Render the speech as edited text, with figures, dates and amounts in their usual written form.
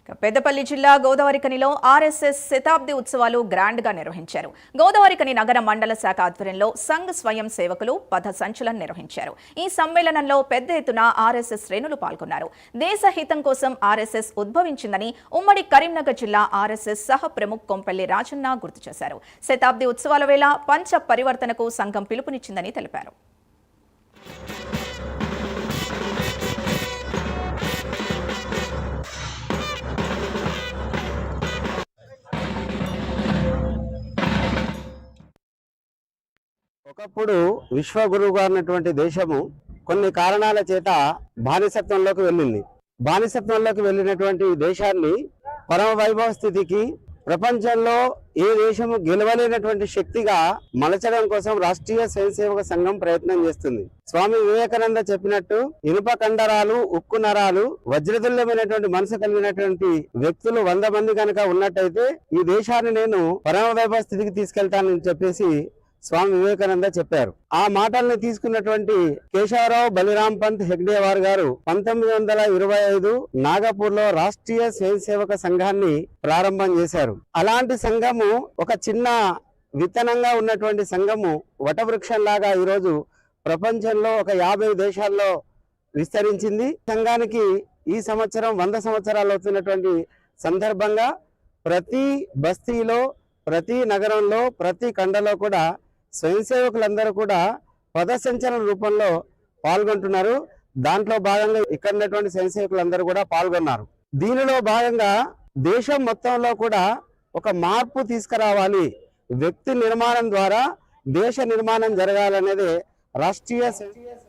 పెద్దపల్లి జిల్లా గోదావరిఖనిలో ఆర్ఎస్ఎస్ శతాబ్ది ఉత్సవాలు గ్రాండ్ గా నిర్వహించారు. గోదావరిఖని నగర మండల శాఖ ఆధ్వర్యంలో సంఘ్ స్వయం సేవకులు పథ సంచలనం నిర్వహించారు. ఈ సమ్మేళనంలో పెద్ద ఎత్తున ఆర్ఎస్ఎస్ శ్రేణులు పాల్గొన్నారు. దేశ హితం కోసం ఆర్ఎస్ఎస్ ఉద్భవించిందని ఉమ్మడి కరీంనగర్ జిల్లా ఆర్ఎస్ఎస్ సహ ప్రముఖ్ కొంపెల్లి రాజన్న గుర్తు చేశారు. శతాబ్ది ఉత్సవాల వేళ పంచ పరివర్తనకు సంఘం పిలుపునిచ్చిందని తెలిపారు. ఒకప్పుడు విశ్వగురువుగా ఉన్నటువంటి దేశము కొన్ని కారణాల చేత బానిసత్వంలోకి వెళ్ళింది. బానిసత్వంలోకి వెళ్ళినటువంటి దేశాన్ని పరమ వైభవ స్థితికి ప్రపంచంలో ఏ దేశము గెలవలేనటువంటి శక్తిగా మలచడం కోసం రాష్ట్రీయ స్వయంసేవక సంఘం ప్రయత్నం చేస్తుంది. స్వామి వివేకానంద చెప్పినట్టు ఇనుప కండరాలు, ఉక్కు నరాలు, వజ్రతుల్యమైనటువంటి మనసు కలిగినటువంటి వ్యక్తులు 100 మంది కనుక ఉన్నట్టయితే ఈ దేశాన్ని నేను పరమ వైభవ స్థితికి తీసుకెళ్తానని చెప్పేసి స్వామి వివేకానంద చెప్పారు. ఆ మాటల్ని తీసుకున్నటువంటి కేశవరావు బలిరామ్ పంత్ హెగ్డేవార్ గారు 1925 నాగపూర్ లో రాష్ట్రీయ స్వయంసేవక సంఘాన్ని ప్రారంభం చేశారు. అలాంటి సంఘము ఒక చిన్న విత్తనంగా ఉన్నటువంటి సంఘము వటవృక్షంలాగా ఈరోజు ప్రపంచంలో ఒక 50 దేశాల్లో విస్తరించింది. సంఘానికి ఈ సంవత్సరం 100 సంవత్సరాలు అవుతున్నటువంటి సందర్భంగా ప్రతి బస్తీలో, ప్రతి నగరంలో, ప్రతి ఖండలో కూడా స్వయం సేవకులందరూ కూడా పదసంచలన రూపంలో పాల్గొంటున్నారు. దాంట్లో భాగంగా ఇక్కడ ఉన్నటువంటి స్వయం సేవకులందరూ కూడా పాల్గొన్నారు. దీనిలో భాగంగా దేశం మొత్తంలో కూడా ఒక మార్పు తీసుకురావాలి, వ్యక్తి నిర్మాణం ద్వారా దేశ నిర్మాణం జరగాలనేది రాష్ట్రీయ